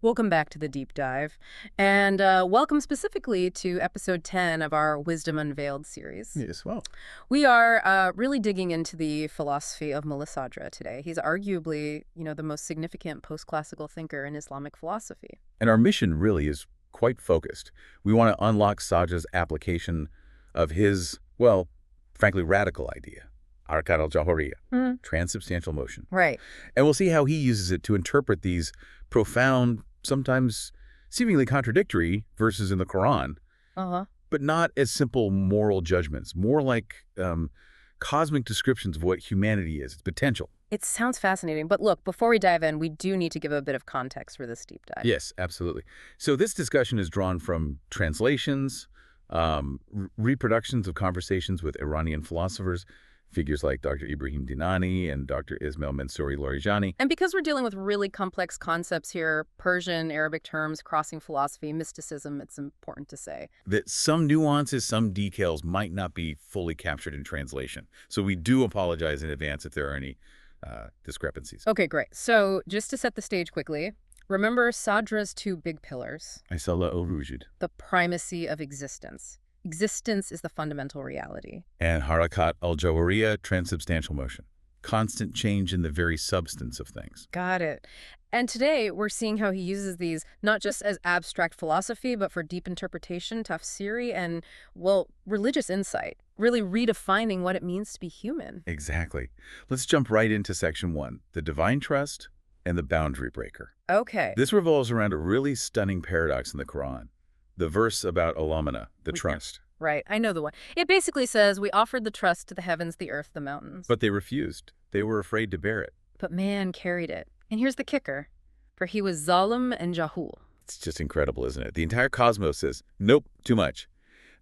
Welcome back to the deep dive, and welcome specifically to episode 10 of our Wisdom Unveiled series. Yes, well. We are really digging into the philosophy of Mulla Sadra today. He's arguably, the most significant post-classical thinker in Islamic philosophy. And our mission really is quite focused. We want to unlock Sadra's application of his, well, frankly, radical idea, Harakat al-Jawhariyyah, Transubstantial Motion. Right. And we'll see how he uses it to interpret these profound, sometimes seemingly contradictory verses in the Quran, but not as simple moral judgments, more like cosmic descriptions of what humanity is, its potential. It sounds fascinating, but look, before we dive in, we do need to give a bit of context for this deep dive. Yes, absolutely. So this discussion is drawn from translations, reproductions of conversations with Iranian philosophers, figures like Dr. Ebrahim Dinani and Dr. Esmail Mansouri Larijani. And because we're dealing with really complex concepts here, Persian, Arabic terms, crossing philosophy, mysticism, it's important to say that some nuances, some details might not be fully captured in translation. So we do apologize in advance if there are any discrepancies. Okay, great. So just to set the stage quickly, remember Sadra's two big pillars. Wujūd. The primacy of existence. Existence is the fundamental reality. And Harakat al-Jawhariyyah, Transubstantial Motion. Constant change in the very substance of things. Got it. And today we're seeing how he uses these not just as abstract philosophy, but for deep interpretation, tafsiri, and, well, religious insight, really redefining what it means to be human. Exactly. Let's jump right into section 1, the divine trust and the boundary breaker. Okay. This revolves around a really stunning paradox in the Quran. The verse about alamana, the trust. Right, I know the one. It basically says, we offered the trust to the heavens, the earth, the mountains. But they refused. They were afraid to bear it. But man carried it. And here's the kicker. For he was zalim and jahul. It's just incredible, isn't it? The entire cosmos says, nope, too much.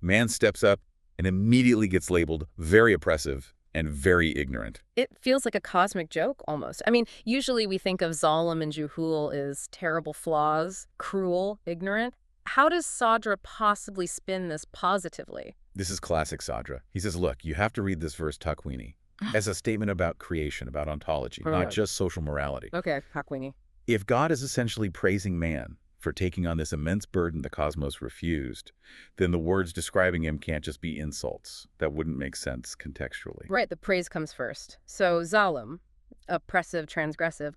Man steps up and immediately gets labeled very oppressive and very ignorant. It feels like a cosmic joke, almost. I mean, usually we think of zalim and jahul as terrible flaws, cruel, ignorant. How does Sadra possibly spin this positively? This is classic Sadra. He says, look, you have to read this verse takwini as a statement about creation, about ontology, not just social morality. Okay, takwini. If God is essentially praising man for taking on this immense burden the cosmos refused, then the words describing him can't just be insults. That wouldn't make sense contextually. Right, the praise comes first. So zalim, oppressive, transgressive,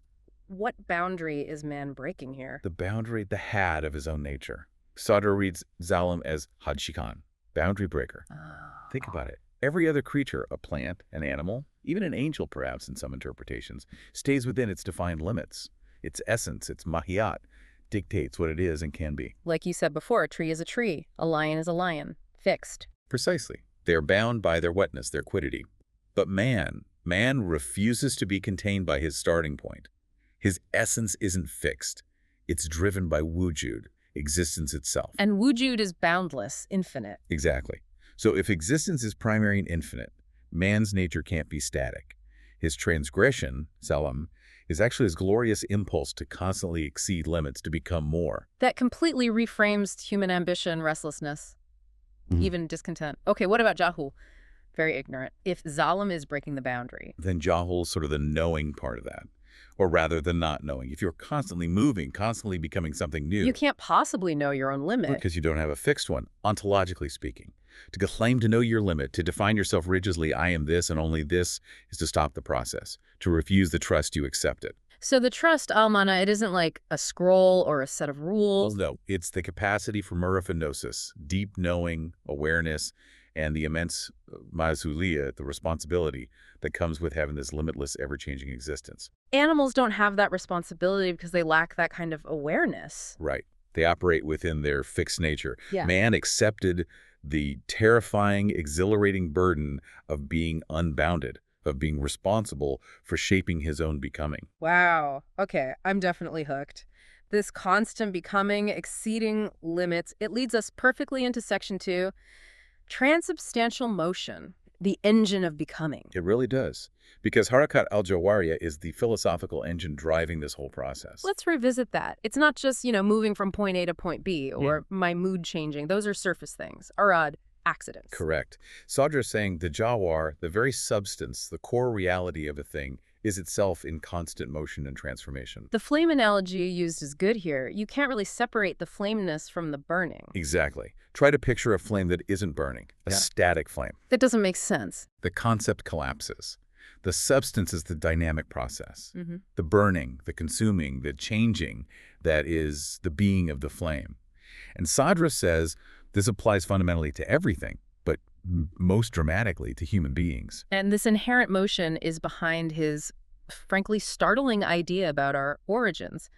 what boundary is man breaking here? The boundary, the had of his own nature. Sadra reads zalim as hadshikan, boundary breaker. Think about it. Every other creature, a plant, an animal, even an angel perhaps in some interpretations, stays within its defined limits. Its essence, its mahiyat, dictates what it is and can be. Like you said before, a tree is a tree, a lion is a lion, fixed. Precisely. They are bound by their wetness, their quiddity. But man refuses to be contained by his starting point. His essence isn't fixed. It's driven by Wujūd, existence itself. And Wujūd is boundless, infinite. Exactly. So if existence is primary and infinite, man's nature can't be static. His transgression, salam, is actually his glorious impulse to constantly exceed limits, to become more. That completely reframes human ambition, restlessness, even discontent. Okay, what about jahul? Very ignorant. If zalim is breaking the boundary, then jahul is sort of the knowing part of that. Or rather, the not knowing. If you're constantly moving, constantly becoming something new. You can't possibly know your own limit. Because you don't have a fixed one, ontologically speaking. To claim to know your limit, to define yourself rigidly, I am this and only this, is to stop the process, to refuse the trust you accepted. So the trust, al-mana, it isn't like a scroll or a set of rules. Well, no, it's the capacity for murafanosis, deep knowing, awareness, and the immense masu'liyah, the responsibility that comes with having this limitless, ever-changing existence. Animals don't have that responsibility because they lack that kind of awareness. Right. They operate within their fixed nature. Yeah. Man accepted the terrifying, exhilarating burden of being unbounded, of being responsible for shaping his own becoming. Wow. Okay, I'm definitely hooked. This constant becoming, exceeding limits, it leads us perfectly into section 2. Transubstantial motion, the engine of becoming. It really does, because Harakat al-Jawhariyyah is the philosophical engine driving this whole process. Let's revisit that. It's not just, moving from point A to point B or my mood changing. Those are surface things, arad, accidents. Correct. Sadra is saying the jawhar, the very substance, the core reality of a thing, is itself in constant motion and transformation. The flame analogy used is good here. You can't really separate the flameness from the burning. Exactly. Try to picture a flame that isn't burning, a static flame. That doesn't make sense. The concept collapses. The substance is the dynamic process. The burning, the consuming, the changing, that is the being of the flame. And Sadra says this applies fundamentally to everything, but most dramatically to human beings. And this inherent motion is behind his, frankly, startling idea about our origins.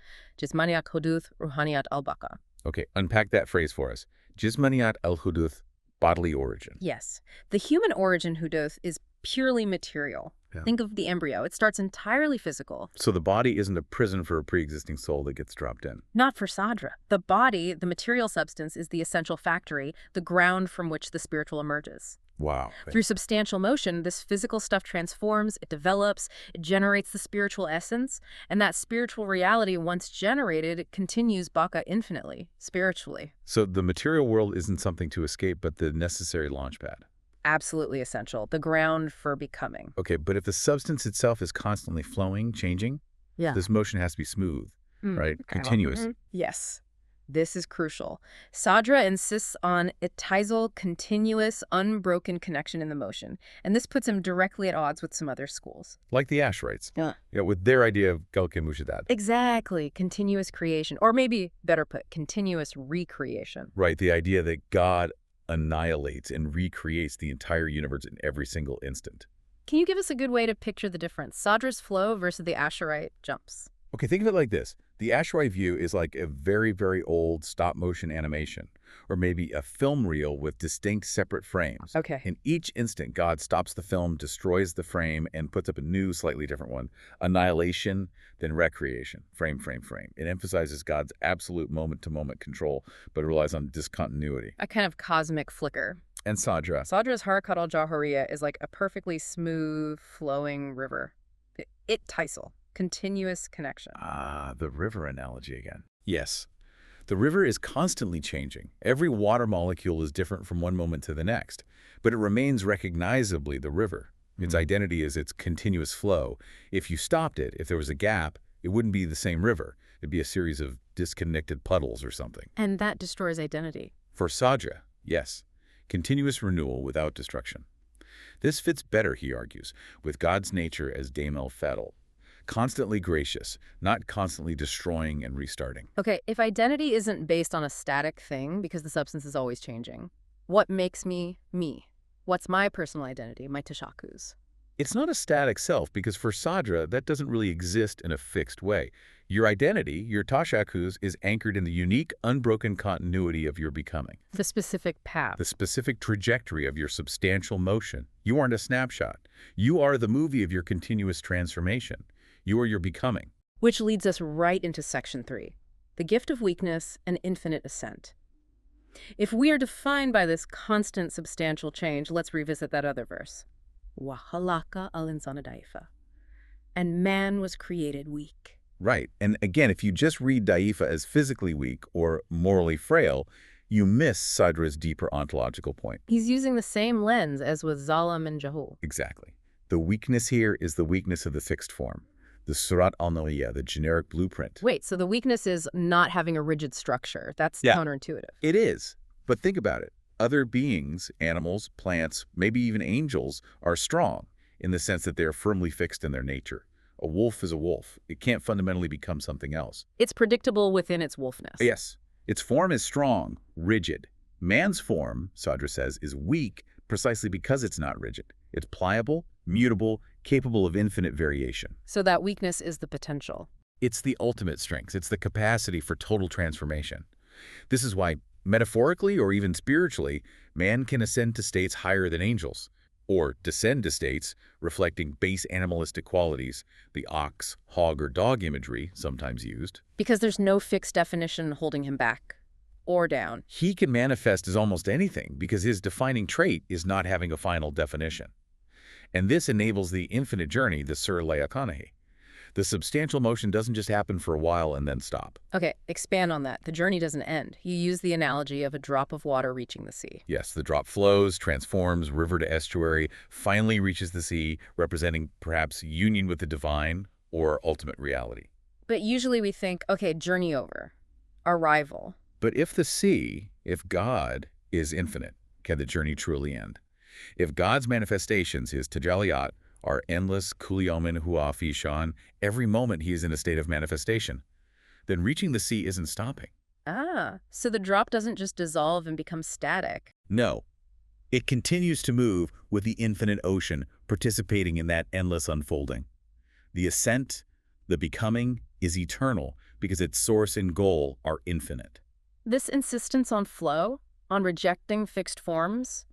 Jismaniyat huduth, ruhaniyat al-baqa. Okay, unpack that phrase for us. Jismaniyat al-huduth, bodily origin. Yes. The human origin huduth is purely material. Think of the embryo. It starts entirely physical. So the body isn't a prison for a pre-existing soul that gets dropped in. Not for Sadra. The body, the material substance, is the essential factory, the ground from which the spiritual emerges. Wow. Through substantial motion, this physical stuff transforms, it develops, it generates the spiritual essence, and that spiritual reality, once generated, continues baqa infinitely, spiritually. So the material world isn't something to escape, but the necessary launchpad. Absolutely essential, the ground for becoming. Okay, but if the substance itself is constantly flowing, changing, this motion has to be smooth, right? Continuous. Yes. This is crucial. Sadra insists on etisal, continuous, unbroken connection in the motion, and this puts him directly at odds with some other schools. Like the Ash'arites, with their idea of Galke Mujaddad. Exactly. Continuous creation, or maybe, better put, continuous recreation. Right, the idea that God annihilates and recreates the entire universe in every single instant. Can you give us a good way to picture the difference? Sadra's flow versus the Asharite jumps. Okay, think of it like this. The Asharite view is like a very, very old stop-motion animation, or maybe a film reel with distinct separate frames. Okay. In each instant, God stops the film, destroys the frame, and puts up a new, slightly different one. Annihilation, then recreation. Frame, frame, frame. It emphasizes God's absolute moment-to-moment control, but relies on discontinuity. A kind of cosmic flicker. And Sadra. Sadra's Harakat al-Jawhariyyah is like a perfectly smooth, flowing river. Itisal. Continuous connection. Ah, the river analogy again. Yes. The river is constantly changing. Every water molecule is different from one moment to the next, but it remains recognizably the river. Its identity is its continuous flow. If you stopped it, if there was a gap, it wouldn't be the same river. It'd be a series of disconnected puddles or something. And that destroys identity. For Sadra, yes. Continuous renewal without destruction. This fits better, he argues, with God's nature as Daim el-Fadl. Constantly gracious, not constantly destroying and restarting. Okay, if identity isn't based on a static thing because the substance is always changing, what makes me me? What's my personal identity, my tashakus? It's not a static self because for Sadra, that doesn't really exist in a fixed way. Your identity, your tashakus, is anchored in the unique, unbroken continuity of your becoming. The specific path. The specific trajectory of your substantial motion. You aren't a snapshot. You are the movie of your continuous transformation. You are your becoming. Which leads us right into section 3, the gift of weakness and infinite ascent. If we are defined by this constant substantial change, let's revisit that other verse. وَخَلَقَ الْإِنسَانَ ضَعِيفًا. And man was created weak. Right. And again, if you just read Daifa as physically weak or morally frail, you miss Sadra's deeper ontological point. He's using the same lens as with Zalam and Jahul. Exactly. The weakness here is the weakness of the fixed form. The Surat al-Nawiyah, the generic blueprint. Wait, so the weakness is not having a rigid structure. That's counterintuitive. It is. But think about it. Other beings, animals, plants, maybe even angels, are strong in the sense that they are firmly fixed in their nature. A wolf is a wolf. It can't fundamentally become something else. It's predictable within its wolfness. Yes. Its form is strong, rigid. Man's form, Sadra says, is weak precisely because it's not rigid. It's pliable, mutable, capable of infinite variation. So that weakness is the potential. It's the ultimate strength. It's the capacity for total transformation. This is why, metaphorically or even spiritually, man can ascend to states higher than angels, or descend to states reflecting base animalistic qualities, the ox, hog, or dog imagery sometimes used. Because there's no fixed definition holding him back or down. He can manifest as almost anything because his defining trait is not having a final definition. And this enables the infinite journey, the Sur Layakanahi. The substantial motion doesn't just happen for a while and then stop. Okay, expand on that. The journey doesn't end. You use the analogy of a drop of water reaching the sea. Yes, the drop flows, transforms, river to estuary, finally reaches the sea, representing perhaps union with the divine or ultimate reality. But usually we think, okay, journey over, arrival. But if the sea, if God is infinite, can the journey truly end? If God's manifestations, his tajalliyat, are endless, kulliyomin huwa fi shan, every moment he is in a state of manifestation, then reaching the sea isn't stopping. Ah, so the drop doesn't just dissolve and become static. No, it continues to move with the infinite ocean, participating in that endless unfolding. The ascent, the becoming, is eternal because its source and goal are infinite. This insistence on flow, on rejecting fixed forms,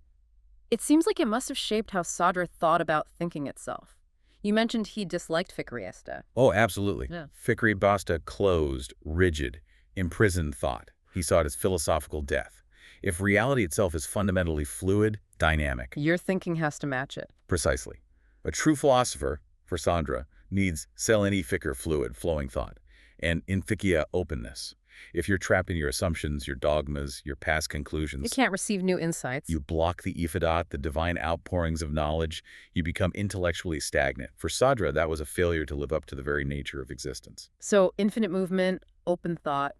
it seems like it must have shaped how Sadra thought about thinking itself. You mentioned he disliked Fikriyesta. Oh, absolutely. Yeah. Fikri Basta closed, rigid, imprisoned thought. He saw it as philosophical death. If reality itself is fundamentally fluid, dynamic. Your thinking has to match it. Precisely. A true philosopher, for Sadra, needs seleni fikr fluid, flowing thought, and infikia openness. If you're trapped in your assumptions, your dogmas, your past conclusions, You can't receive new insights. you block the ifadat, the divine outpourings of knowledge, you become intellectually stagnant. For Sadra, that was a failure to live up to the very nature of existence. So infinite movement, open thought.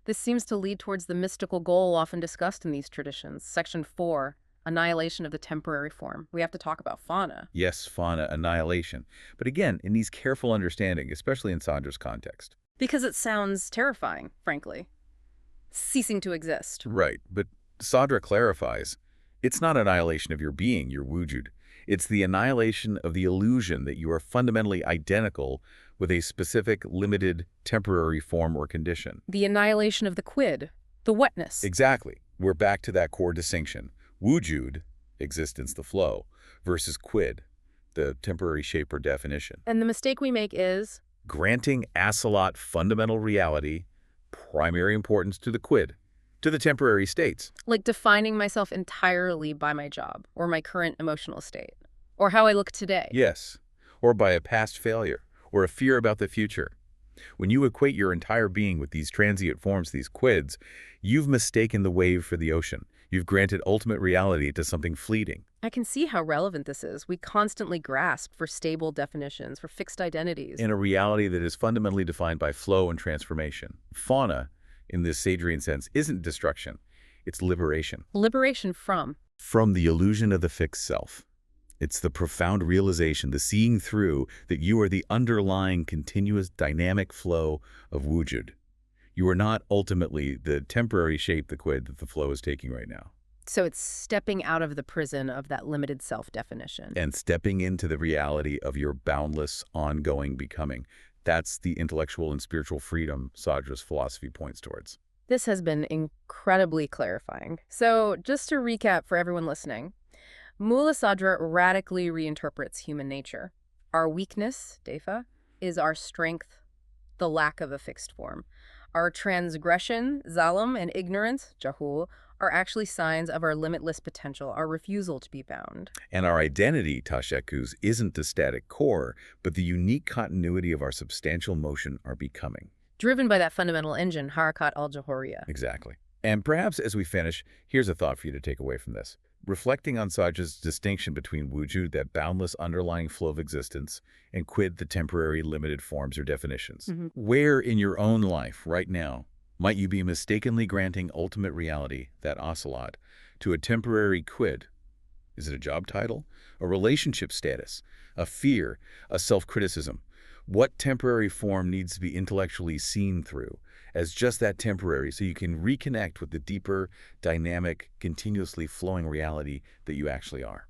This seems to lead towards the mystical goal often discussed in these traditions. Section 4, annihilation of the temporary form. We have to talk about fauna. Yes, fauna annihilation. But again, it needs careful understanding, especially in Sadra's context. Because it sounds terrifying, frankly. Ceasing to exist. Right, but Sadra clarifies, it's not annihilation of your being, your Wujūd. It's the annihilation of the illusion that you are fundamentally identical with a specific, limited, temporary form or condition. The annihilation of the quid, the wetness. Exactly. We're back to that core distinction. Wujūd, existence, the flow, versus quid, the temporary shape or definition. And the mistake we make is Granting asalat fundamental reality, primary importance to the quid, to the temporary states. like defining myself entirely by my job or my current emotional state or how I look today. Yes, or by a past failure, or a fear about the future. When you equate your entire being with these transient forms, these quids, you've mistaken the wave for the ocean. You've granted ultimate reality to something fleeting. I can see how relevant this is. We constantly grasp for stable definitions, for fixed identities. In a reality that is fundamentally defined by flow and transformation. Fauna, in this Sadrian sense, isn't destruction. It's liberation. Liberation from. From the illusion of the fixed self. It's the profound realization, the seeing through, that you are the underlying continuous dynamic flow of Wujūd. You are not ultimately the temporary shape, the quid, that the flow is taking right now. So it's stepping out of the prison of that limited self-definition. And stepping into the reality of your boundless, ongoing becoming. That's the intellectual and spiritual freedom Sadra's philosophy points towards. This has been incredibly clarifying. So just to recap for everyone listening, Mulla Sadra radically reinterprets human nature. Our weakness, Defa, is our strength, the lack of a fixed form. Our transgression, zalam, and ignorance, jahul, are actually signs of our limitless potential, our refusal to be bound. And our identity, Tashakus, isn't the static core, but the unique continuity of our substantial motion, our becoming. Driven by that fundamental engine, Harakat al-Jawhariyyah. Exactly. And perhaps as we finish, here's a thought for you to take away from this. Reflecting on Sadra's distinction between Wujūd, that boundless underlying flow of existence, and quid, the temporary limited forms or definitions. Where in your own life right now might you be mistakenly granting ultimate reality, that ocelot, to a temporary quid? Is it a job title, a relationship status, a fear, a self-criticism? What temporary form needs to be intellectually seen through as just that temporary so you can reconnect with the deeper, dynamic, continuously flowing reality that you actually are?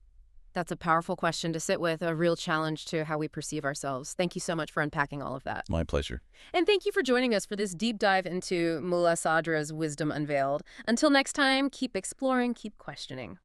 That's a powerful question to sit with, a real challenge to how we perceive ourselves. Thank you so much for unpacking all of that. My pleasure. And thank you for joining us for this deep dive into Mulla Sadra's Wisdom Unveiled. Until next time, keep exploring, keep questioning.